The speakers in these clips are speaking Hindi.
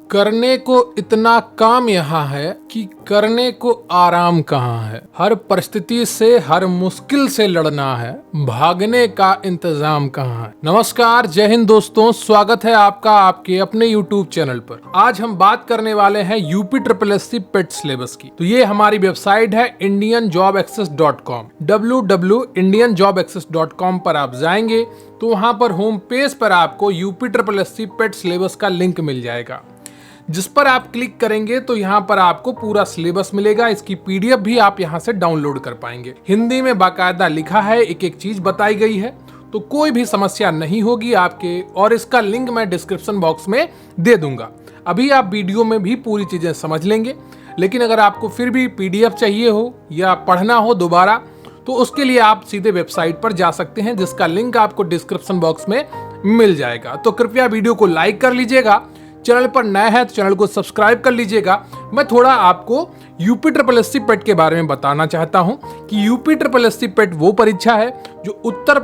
करने को इतना काम यहाँ है कि करने को आराम कहाँ है। हर परिस्थिति से, हर मुश्किल से लड़ना है, भागने का इंतजाम कहाँ है। नमस्कार, जय हिंद दोस्तों, स्वागत है आपका आपके अपने YouTube चैनल पर। आज हम बात करने वाले हैं UPSSC पेट सिलेबस की। तो ये हमारी वेबसाइट है indianjobaccess.com। www.indianjobaccess.com पर आप जाएंगे तो वहां पर होम पेज पर आपको UPSSC पेट सिलेबस का लिंक मिल जाएगा, जिस पर आप क्लिक करेंगे तो यहाँ पर आपको पूरा सिलेबस मिलेगा। इसकी PDF भी आप यहाँ से डाउनलोड कर पाएंगे। हिंदी में बाकायदा लिखा है, एक एक चीज बताई गई है, तो कोई भी समस्या नहीं होगी आपके। और इसका लिंक मैं डिस्क्रिप्शन बॉक्स में दे दूंगा। अभी आप वीडियो में भी पूरी चीजें समझ लेंगे, लेकिन अगर आपको फिर भी PDF चाहिए हो या पढ़ना हो दोबारा, तो उसके लिए आप सीधे वेबसाइट पर जा सकते हैं, जिसका लिंक आपको डिस्क्रिप्शन बॉक्स में मिल जाएगा। तो कृपया वीडियो को लाइक कर लीजिएगा, चैनल पर नया है तो चैनल को सब्सक्राइब कर लीजिएगा। मैं थोड़ा आपको UPSSC पेट के बारे में बताना चाहता हूं कि UPSSC पेट वो परीक्षा है जो उत्तर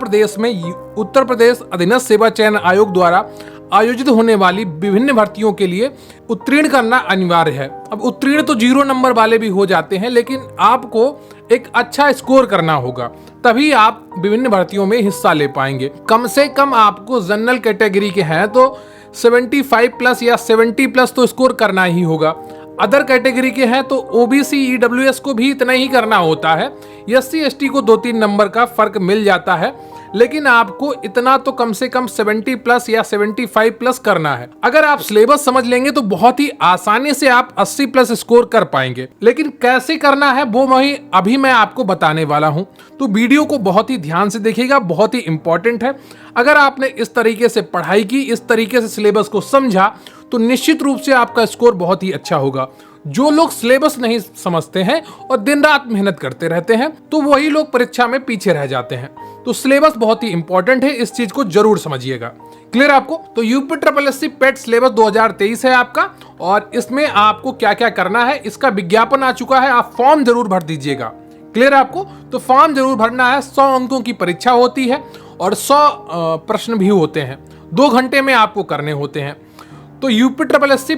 प्रदेश अधीनस्थ सेवा चयन आयोग द्वारा आयोजित होने वाली विभिन्न भर्तियों के लिए उत्तीर्ण करना अनिवार्य है। अब उत्तीर्ण तो 0 नंबर वाले भी हो जाते हैं, लेकिन आपको एक अच्छा स्कोर करना होगा, तभी आप विभिन्न भर्तियों में हिस्सा ले पाएंगे। कम से कम आपको जनरल कैटेगरी के हैं तो 75 प्लस या 70 प्लस तो स्कोर करना ही होगा। अदर कैटेगरी के हैं तो OBC EWS को भी इतना ही करना होता है। SC ST को 2-3 नंबर का फर्क मिल जाता है, लेकिन आपको इतना तो कम से कम 70 प्लस या 75 प्लस करना है। अगर आप सिलेबस समझ लेंगे तो बहुत ही आसानी से आप 80 प्लस स्कोर कर पाएंगे। लेकिन कैसे करना है वो अभी मैं आपको बताने वाला हूं, तो वीडियो को बहुत ही ध्यान से देखिएगा, बहुत ही इंपॉर्टेंट है। अगर आपने इस तरीके से पढ़ाई की, इस तरीके से सिलेबस को समझा, तो निश्चित रूप से आपका स्कोर बहुत ही अच्छा होगा। जो लोग सिलेबस नहीं समझते हैं और दिन रात मेहनत करते रहते हैं, तो वही लोग परीक्षा में पीछे रह जाते हैं। तो सिलेबस बहुत ही इंपॉर्टेंट है, इस चीज को जरूर समझिएगा। क्लियर आपको? तो UPSSC पेट सिलेबस 2023 है आपका, और इसमें आपको क्या क्या करना है, इसका विज्ञापन आ चुका है। आप फॉर्म जरूर भर दीजिएगा। क्लियर आपको? तो फॉर्म जरूर भरना है। 100 अंकों की परीक्षा होती है और 100 प्रश्न भी होते हैं। 2 घंटे में आपको करने होते हैं। तो UPSSC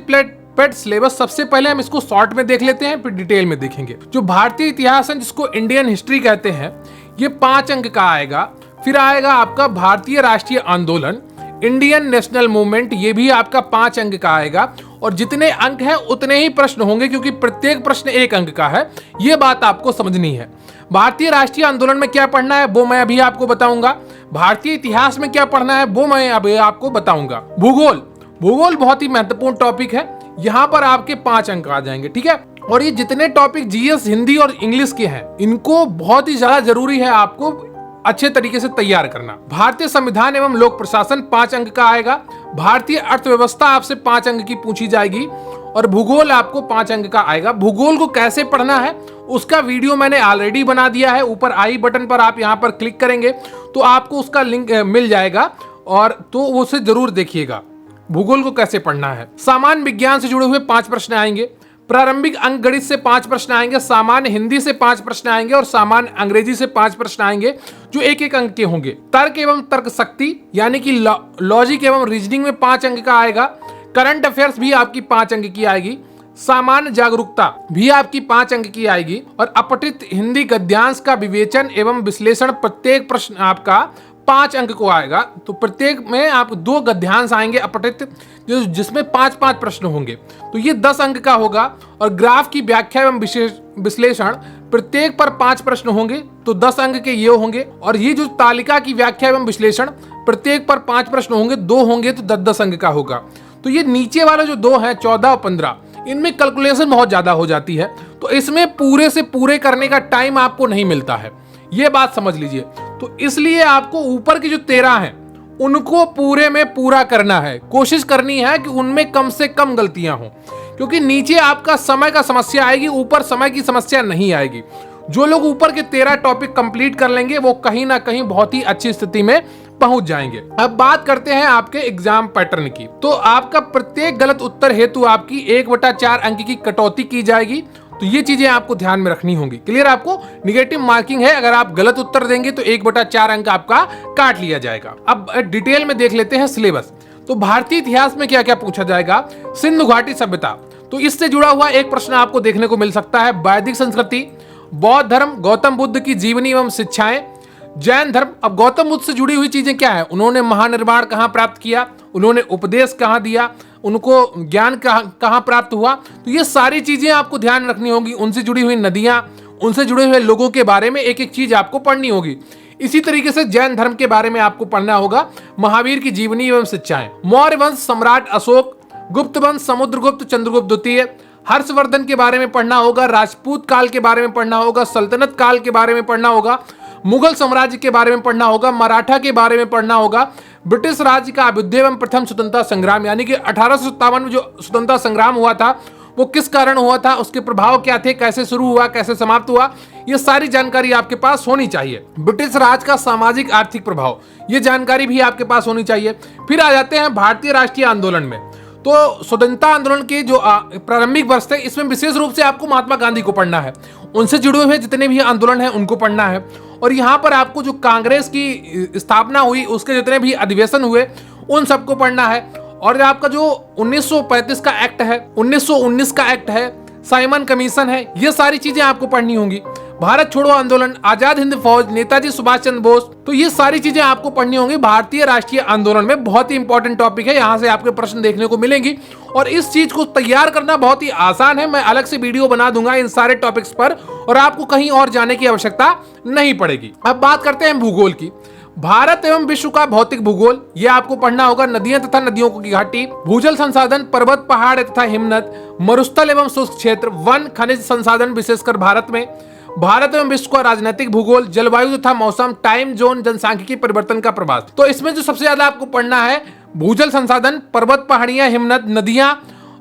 पेट सिलेबस, सबसे पहले हम इसको शॉर्ट में देख लेते हैं, फिर डिटेल में देखेंगे। जो भारतीय इतिहास है, जिसको इंडियन हिस्ट्री कहते हैं, ये 5 अंक का आएगा। फिर आएगा आपका भारतीय राष्ट्रीय आंदोलन, इंडियन नेशनल मूवमेंट, ये भी आपका 5 अंक का आएगा। और जितने अंक हैं उतने ही प्रश्न होंगे, क्योंकि प्रत्येक प्रश्न 1 अंक का है। ये बात आपको समझनी है। भारतीय राष्ट्रीय आंदोलन में क्या पढ़ना है वो मैं अभी आपको बताऊंगा। भारतीय इतिहास में क्या पढ़ना है वो मैं अभी आपको बताऊंगा। भूगोल बहुत ही महत्वपूर्ण टॉपिक है। यहाँ पर आपके 5 अंक आ जाएंगे, ठीक है। और ये जितने टॉपिक GS, हिंदी और इंग्लिश के हैं, इनको बहुत ही ज्यादा जरूरी है आपको अच्छे तरीके से तैयार करना। भारतीय संविधान एवं लोक प्रशासन 5 अंक का आएगा। भारतीय अर्थव्यवस्था आपसे 5 अंक की पूछी जाएगी। और भूगोल आपको 5 अंक का आएगा। भूगोल को कैसे पढ़ना है उसका वीडियो मैंने ऑलरेडी बना दिया है। ऊपर आई बटन पर आप यहाँ पर क्लिक करेंगे तो आपको उसका लिंक मिल जाएगा, और तो उसे जरूर देखिएगा। भूगोल को कैसे पढ़ना है। सामान्य विज्ञान से जुड़े हुए 5 प्रश्न आएंगे। प्रारंभिक अंक गणित से 5 प्रश्न आएंगे। सामान्य हिंदी से 5 प्रश्न आएंगे और सामान्य अंग्रेजी से 5 प्रश्न आएंगे, जो 1-1 अंक के होंगे। तर्क एवं तर्क शक्ति यानी कि लॉजिक एवं रीजनिंग में 5 अंक का आएगा। करंट अफेयर्स भी आपकी 5 अंक की आएगी। सामान्य जागरूकता भी आपकी 5 अंक की आएगी। और अपठित हिंदी गद्यांश का विवेचन एवं विश्लेषण, प्रत्येक प्रश्न आपका 5 अंक को आएगा। तो प्रत्येक में आप 2 गद्यांश आएंगे अपठित, जिसमें 5-5 प्रश्न होंगे, तो ये 10 अंक का होगा। और ग्राफ की व्याख्या एवं विश्लेषण, प्रत्येक पर 5 प्रश्न होंगे, तो 10 अंक के ये होंगे। और ये जो तालिका की व्याख्या एवं विश्लेषण, प्रत्येक पर 5 प्रश्न होंगे, 2 होंगे, तो 10-10 अंक का होगा। तो ये नीचे वाले जो 2 हैं, 14 और 15, इनमें कैलकुलेशन बहुत ज्यादा हो जाती है, तो इसमें पूरे से पूरे करने का टाइम आपको नहीं मिलता है। ये बात समझ लीजिए। तो इसलिए आपको ऊपर की जो 13 हैं उनको पूरे में पूरा करना है। कोशिश करनी है कि उनमें कम से कम गलतियां हों, क्योंकि नीचे आपका समय का समस्या आएगी, ऊपर समय की समस्या नहीं आएगी। जो लोग ऊपर के 13 टॉपिक कंप्लीट कर लेंगे वो कहीं ना कहीं बहुत ही अच्छी स्थिति में पहुंच जाएंगे। अब बात करते हैं आपके एग्जाम पैटर्न की। तो आपका प्रत्येक गलत उत्तर हेतु आपकी 1/4 अंक की कटौती की जाएगी। तो ये चीजें आपको ध्यान में रखनी होंगी। क्लियर? आपको निगेटिव मार्किंग है, अगर आप गलत उत्तर देंगे तो 1/4 अंक आपका काट लिया जाएगा। अब डिटेल में देख लेते हैं सिलेबस। तो भारतीय इतिहास में क्या क्या पूछा जाएगा? सिंधु घाटी सभ्यता, तो इससे जुड़ा हुआ एक प्रश्न आपको देखने को मिल सकता है। वैदिक संस्कृति, बौद्ध धर्म, गौतम बुद्ध की जीवनी एवं शिक्षाएं, जैन धर्म। अब गौतम बुद्ध से जुड़ी हुई चीजें क्या है? उन्होंने महानिर्वाण कहाँ प्राप्त किया, उन्होंने उपदेश कहाँ दिया, उनको ज्ञान कहाँ प्राप्त हुआ, तो ये सारी चीजें आपको ध्यान रखनी होगी। उनसे जुड़ी हुई नदियां, उनसे जुड़े हुए लोगों के बारे में एक एक चीज आपको पढ़नी होगी। इसी तरीके से जैन धर्म के बारे में आपको पढ़ना होगा, महावीर की जीवनी एवं शिक्षाएं। मौर्य वंश, सम्राट अशोक, गुप्त वंश, समुद्रगुप्त, चंद्रगुप्त द्वितीय, हर्षवर्धन के बारे में पढ़ना होगा, राजपूत काल के बारे में पढ़ना होगा, सल्तनत काल के बारे में पढ़ना होगा, मुगल साम्राज्य के बारे में पढ़ना होगा, मराठा के बारे में पढ़ना होगा, ब्रिटिश राज्य का अभ्युदय एवं प्रथम स्वतंत्रता संग्राम, यानी कि 1857 में जो स्वतंत्रता संग्राम हुआ था वो किस कारण हुआ था, उसके प्रभाव क्या थे, कैसे शुरू हुआ, कैसे समाप्त हुआ, ये सारी जानकारी आपके पास होनी चाहिए। ब्रिटिश राज का सामाजिक आर्थिक प्रभाव, ये जानकारी भी आपके पास होनी चाहिए। फिर आ जाते हैं भारतीय राष्ट्रीय आंदोलन में। तो स्वतंत्रता आंदोलन के जो प्रारंभिक वर्ष थे, इसमें विशेष रूप से आपको महात्मा गांधी को पढ़ना है, उनसे जुड़े हुए जितने भी आंदोलन हैं उनको पढ़ना है। और यहाँ पर आपको जो कांग्रेस की स्थापना हुई उसके जितने भी अधिवेशन हुए उन सबको पढ़ना है। और आपका जो 1935 का एक्ट है, 1919 का एक्ट है, साइमन कमीशन है, ये सारी चीजें आपको पढ़नी होंगी। भारत छोड़ो आंदोलन, आजाद हिंद फौज, नेताजी सुभाष चंद्र बोस, तो ये सारी चीजें आपको पढ़नी होंगी। भारतीय राष्ट्रीय आंदोलन में बहुत ही इंपॉर्टेंट टॉपिक है, यहाँ से आपके प्रश्न देखने को मिलेंगी। और इस चीज को तैयार करना बहुत ही आसान है, मैं अलग से वीडियो बना दूंगा इन सारे टॉपिक्स पर, और आपको कहीं और जाने की आवश्यकता नहीं पड़ेगी। अब बात करते हैं भूगोल की। भारत एवं विश्व का भौतिक भूगोल, यह आपको पढ़ना होगा। नदियां तथा नदियों की घाटी, भूजल संसाधन, पर्वत पहाड़ तथा हिमनद, मरुस्थल एवं शुष्क क्षेत्र, वन खनिज संसाधन विशेषकर भारत में, भारत एवं विश्व का राजनीतिक भूगोल, जलवायु तथा मौसम, टाइम जोन, जनसांख्यिकी परिवर्तन का प्रभाव। तो इसमें जो सबसे ज्यादा आपको पढ़ना है भूजल संसाधन, पर्वत पहाड़ियां, हिमनद, नदियां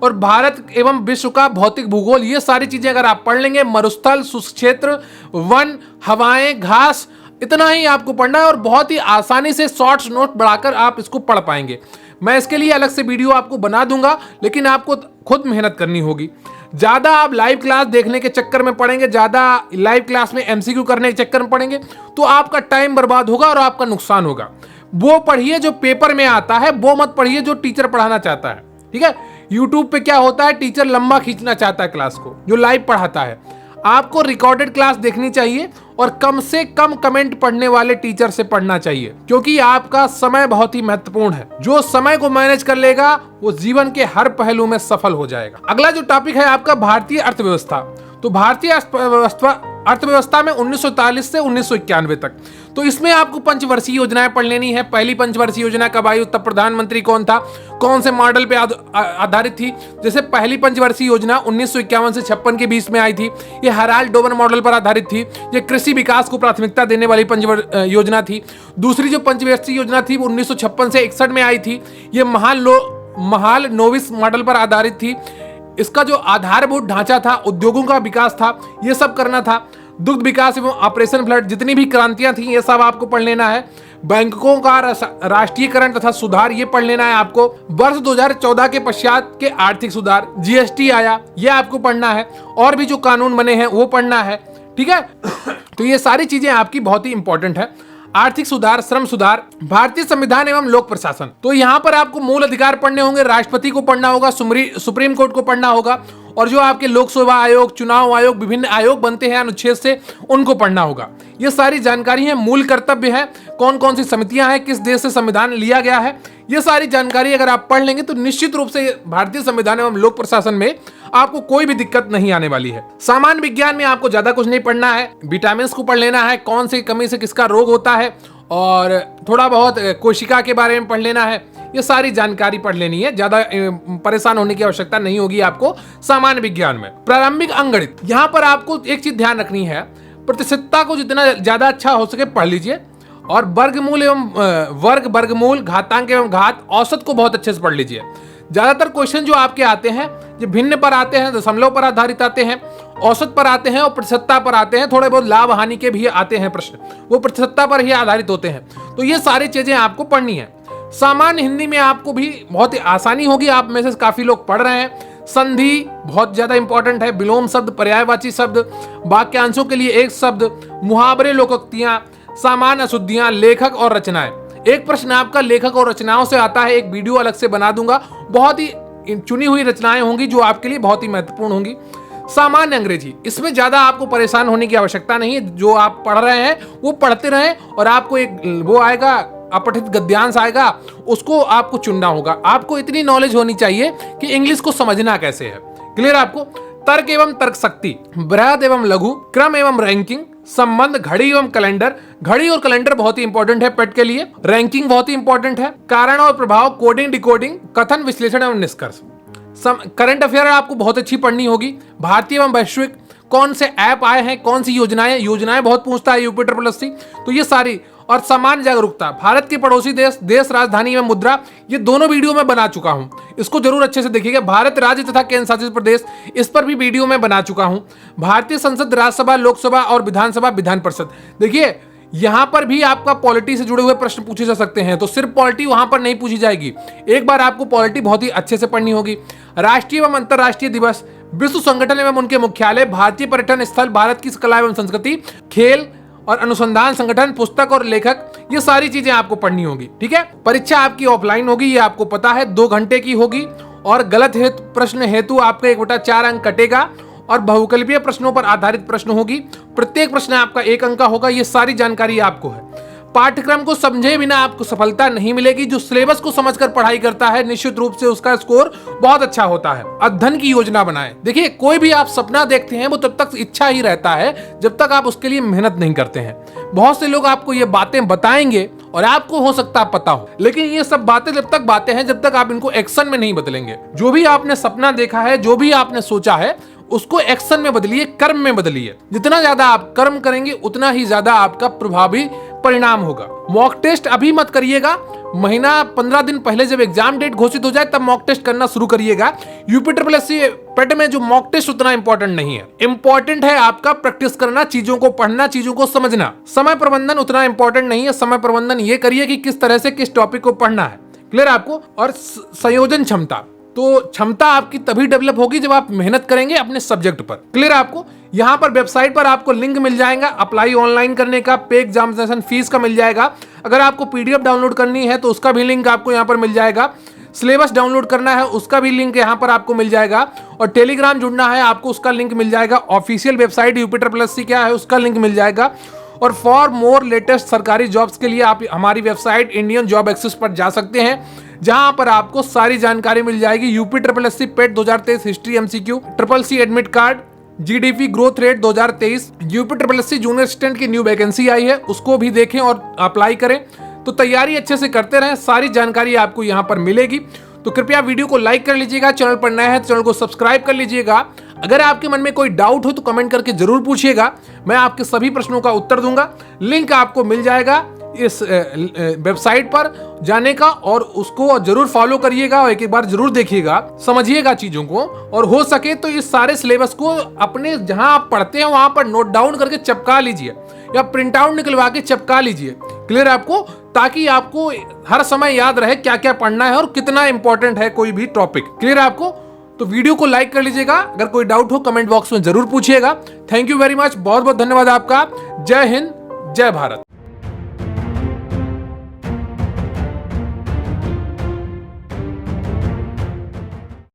और भारत एवं विश्व का भौतिक भूगोल, ये सारी चीजें अगर आप पढ़ लेंगे, मरुस्थल, शुष्क क्षेत्र, वन, हवाएं, घास, इतना ही आपको पढ़ना है और बहुत ही आसानी से शॉर्ट्स नोट बढ़ाकर आप इसको पढ़ पाएंगे। मैं इसके लिए अलग से वीडियो आपको बना दूंगा, लेकिन आपको खुद मेहनत करनी होगी। ज्यादा आप लाइव क्लास देखने के चक्कर में पढ़ेंगे, ज्यादा लाइव क्लास में एमसीक्यू करने के चक्कर में पढ़ेंगे तो आपका टाइम बर्बाद होगा और आपका नुकसान होगा। वो पढ़िए जो पेपर में आता है, वो मत पढ़िए जो टीचर पढ़ाना चाहता है। ठीक है, यूट्यूब पे क्या होता है, टीचर लंबा खींचना चाहता है क्लास को, जो लाइव पढ़ाता है। आपको रिकॉर्डेड क्लास देखनी चाहिए और कम से कम कमेंट पढ़ने वाले टीचर से पढ़ना चाहिए, क्योंकि आपका समय बहुत ही महत्वपूर्ण है। जो समय को मैनेज कर लेगा वो जीवन के हर पहलू में सफल हो जाएगा। अगला जो टॉपिक है आपका भारतीय अर्थव्यवस्था। तो भारतीय अर्थव्यवस्था में 1940 से 1991 तक, तो इसमें आपको पंचवर्षीय योजनाएं पढ़ लेनी है। पहली पंचवर्षीय योजना कब आई, तब प्रधानमंत्री कौन था, कौन से मॉडल पे आधारित थी। जैसे पहली पंचवर्षीय योजना 1951 से 56 के बीच में आई थी, ये हराल्ड डोवर मॉडल पर आधारित थी। ये कृषि विकास को प्राथमिकता देने वाली योजना थी। दूसरी जो पंचवर्षीय योजना थी वो 1956 से 61 में आई थी। ये महाल नोविस मॉडल पर आधारित थी। इसका जो आधारभूत ढांचा था, उद्योगों का विकास था, ये सब करना था। दुग्ध विकास एवं ऑपरेशन फ्लड, जितनी भी क्रांतियां थी ये सब आपको पढ़ लेना है। बैंकों का राष्ट्रीयकरण तथा सुधार, ये पढ़ लेना है आपको। वर्ष 2014 के पश्चात के आर्थिक सुधार, जीएसटी आया, ये आपको पढ़ना है। और भी जो कानून बने हैं वो पढ़ना है। ठीक है, तो ये सारी चीजें आपकी बहुत ही इंपॉर्टेंट है। आर्थिक सुधार, श्रम सुधार, भारतीय संविधान एवं लोक प्रशासन, तो यहाँ पर आपको मूल अधिकार पढ़ने होंगे। राष्ट्रपति को पढ़ना होगा, सुप्रीम कोर्ट को पढ़ना होगा, और जो आपके लोक सेवा आयोग, चुनाव आयोग, विभिन्न आयोग बनते हैं अनुच्छेद से, उनको पढ़ना होगा। ये सारी जानकारी है। मूल कर्तव्य है, कौन कौन सी समितियां हैं, किस देश से संविधान लिया गया है, ये सारी जानकारी अगर आप पढ़ लेंगे तो निश्चित रूप से भारतीय संविधान एवं लोक प्रशासन में आपको कोई भी दिक्कत नहीं आने वाली है। सामान्य विज्ञान में आपको ज्यादा कुछ नहीं पढ़ना है। विटामिन को पढ़ लेना है, कौन सी कमी से किसका रोग होता है, और थोड़ा बहुत कोशिका के बारे में पढ़ लेना है। ये सारी जानकारी पढ़ लेनी है, ज्यादा परेशान होने की आवश्यकता नहीं होगी आपको सामान्य विज्ञान में। प्रारंभिक अंकगणित, यहाँ पर आपको एक चीज ध्यान रखनी है, प्रतिशतता को जितना ज्यादा अच्छा हो सके पढ़ लीजिए, और वर्गमूल एवं वर्गमूल, घातांक एवं घात, औसत को बहुत अच्छे से पढ़ लीजिए। ज्यादातर क्वेश्चन जो आपके आते हैं ये भिन्न पर आते हैं, दशमलव पर आधारित आते हैं, औसत पर आते हैं और प्रतिशतता पर आते हैं। थोड़े बहुत लाभ हानि के भी आते हैं प्रश्न, वो प्रतिशतता पर ही आधारित होते हैं। तो ये सारी चीजें आपको पढ़नी है। सामान्य हिंदी में आपको भी बहुत ही आसानी होगी, आप में से काफी लोग पढ़ रहे हैं। संधि बहुत ज्यादा इंपॉर्टेंट है। विलोम शब्द, पर्यायवाची शब्द, वाक्यांशों के लिए एक शब्द, मुहावरे, लोकोक्तियां, सामान्य अशुद्धियां, लेखक और रचनाएं, एक प्रश्न आपका लेखक और रचनाओं से आता है, एक वीडियो अलग से बना दूंगा, बहुत ही चुनी हुई रचनाएं होंगी जो आपके लिए बहुत ही महत्वपूर्ण होंगी। सामान्य अंग्रेजी, इसमें ज्यादा आपको परेशान होने की आवश्यकता नहीं है, जो आप पढ़ रहे हैं वो पढ़ते रहें और आपको एक वो आएगा, अपठित गद्यांश आएगा, उसको आपको चुनना होगा। आपको इतनी नॉलेज होनी चाहिए कि इंग्लिश को समझना कैसे है। क्लियर आपको? तर्क एवं तर्क शक्ति, बृहद एवं लघु, क्रम एवं रैंकिंग, संबंध, घड़ी एवं कैलेंडर। घड़ी और कैलेंडर बहुत ही इंपॉर्टेंट है पेट के लिए। रैंकिंग बहुत ही इंपॉर्टेंट है। कारण और प्रभाव, कोडिंग, डिकोडिंग, कथन, विश्लेषण एवं निष्कर्ष। करंट अफेयर आपको बहुत अच्छी पढ़नी होगी। भारतीय एवं वैश्विक, कौन से ऐप आए हैं, कौन सी योजनाएं बहुत पूछता है यूपी SSC, तो ये सारी। और सामान्य जागरूकता, भारत के पड़ोसी देश, राजधानी एवं मुद्रा, ये दोनों वीडियो में बना चुका हूं, इसको जरूर अच्छे से देखिएगा। भारत राज्य तथा केंद्र शासित प्रदेश, इस पर भी वीडियो में बना चुका हूं। भारतीय संसद, राज्यसभा, लोकसभा और विधानसभा, विधान परिषद। देखिए यहां पर भी आपका पॉलिटी से जुड़े हुए प्रश्न पूछे जा सकते हैं, तो सिर्फ पॉलिटी वहां पर नहीं पूछी जाएगी, एक बार आपको पॉलिटी बहुत ही अच्छे से पढ़नी होगी। राष्ट्रीय एवं अंतरराष्ट्रीय दिवस, विश्व संगठन एवं उनके मुख्यालय, भारतीय पर्यटन स्थल, भारत की कला एवं संस्कृति, खेल और अनुसंधान संगठन, पुस्तक और लेखक, ये सारी चीजें आपको पढ़नी होगी। ठीक है, परीक्षा आपकी ऑफलाइन होगी, ये आपको पता है, 2 घंटे की होगी और गलत प्रश्न हेतु आपका 1/4 अंक कटेगा और बहुकल्पीय प्रश्नों पर आधारित प्रश्न होगी। प्रत्येक प्रश्न आपका 1 अंक का होगा। ये सारी जानकारी आपको है। पाठ्यक्रम को समझे बिना आपको सफलता नहीं मिलेगी। जो सिलेबस को समझकर पढ़ाई करता है निश्चित रूप से उसका स्कोर बहुत अच्छा होता है। अध्ययन की योजना बनाएं। देखिए कोई भी आप सपना देखते हैं वो तब तक इच्छा ही रहता है जब तक आप उसके लिए मेहनत नहीं करते हैं। बहुत से लोग आपको ये बातें बताएंगे और आपको हो सकता है पता हो, लेकिन ये सब बातें जब तक बातें हैं जब तक आप इनको एक्शन में नहीं बदलेंगे। जो भी आपने सपना देखा है, जो भी आपने सोचा है, उसको एक्शन में बदलिए, कर्म में बदलिए। जितना ज्यादा आप कर्म करेंगे उतना ही ज्यादा आपका प्रभावी परिणाम होगा। मॉक टेस्ट अभी मत करिएगा, महीना 15 दिन पहले जब एग्जाम डेट घोषित हो जाए तब मॉक टेस्ट करना शुरू करिएगा। यूपी SSC पेट में जो मॉक टेस्ट उतना इंपॉर्टेंट नहीं है। इंपॉर्टेंट है आपका प्रैक्टिस करना, चीजों को पढ़ना, चीजों को समझना। समय प्रबंधन उतना इंपॉर्टेंट नहीं है। समय प्रबंधन ये करिए कि किस तरह से किस टॉपिक को पढ़ना है। क्लियर आपको? और संयोजन क्षमता, तो क्षमता आपकी तभी डेवलप होगी जब आप मेहनत करेंगे अपने सब्जेक्ट पर। क्लियर आपको? यहाँ पर वेबसाइट पर आपको लिंक मिल जाएगा अप्लाई ऑनलाइन करने का, पे एग्जामिनेशन फीस का मिल जाएगा। अगर आपको PDF डाउनलोड करनी है तो उसका भी लिंक आपको यहाँ पर मिल जाएगा। सिलेबस डाउनलोड करना है उसका भी लिंक यहाँ पर आपको मिल जाएगा। और टेलीग्राम जुड़ना है आपको, उसका लिंक मिल जाएगा। ऑफिशियल वेबसाइट यूपी SSC क्या है उसका लिंक मिल जाएगा। और फॉर मोर लेटेस्ट सरकारी जॉब्स के लिए आप हमारी वेबसाइट इंडियन जॉब एक्सेस पर जा सकते हैं, जहां पर आपको सारी जानकारी मिल जाएगी। यूपी SSC पेट 2023 history MCQ, SSC admit card, GDP growth rate 2023, UP SSC junior assistant की न्यू वैकेंसी आई है, उसको भी देखें और अप्लाई करें। तो तैयारी अच्छे से करते रहें, सारी जानकारी आपको यहाँ पर मिलेगी। तो कृपया वीडियो को लाइक कर लीजिएगा, चैनल पर नया है तो चैनल को सब्सक्राइब कर लीजिएगा। अगर आपके मन में कोई डाउट हो तो कमेंट करके जरूर पूछिएगा, मैं आपके सभी प्रश्नों का उत्तर दूंगा। लिंक आपको मिल जाएगा इस वेबसाइट पर जाने का और उसको जरूर फॉलो करिएगा और एक बार जरूर देखिएगा, समझिएगा चीजों को। और हो सके तो इस सारे सिलेबस को अपने जहां आप पढ़ते हैं वहां पर नोट डाउन करके चिपका लीजिए या प्रिंट आउट निकलवा के चिपका लीजिए। क्लियर आपको? ताकि आपको हर समय याद रहे क्या क्या पढ़ना है और कितना इंपॉर्टेंट है कोई भी टॉपिक। क्लियर आपको? तो वीडियो को लाइक कर लीजिएगा। अगर कोई डाउट हो कमेंट बॉक्स में जरूर पूछिएगा। थैंक यू वेरी मच, बहुत बहुत धन्यवाद आपका। जय हिंद, जय भारत।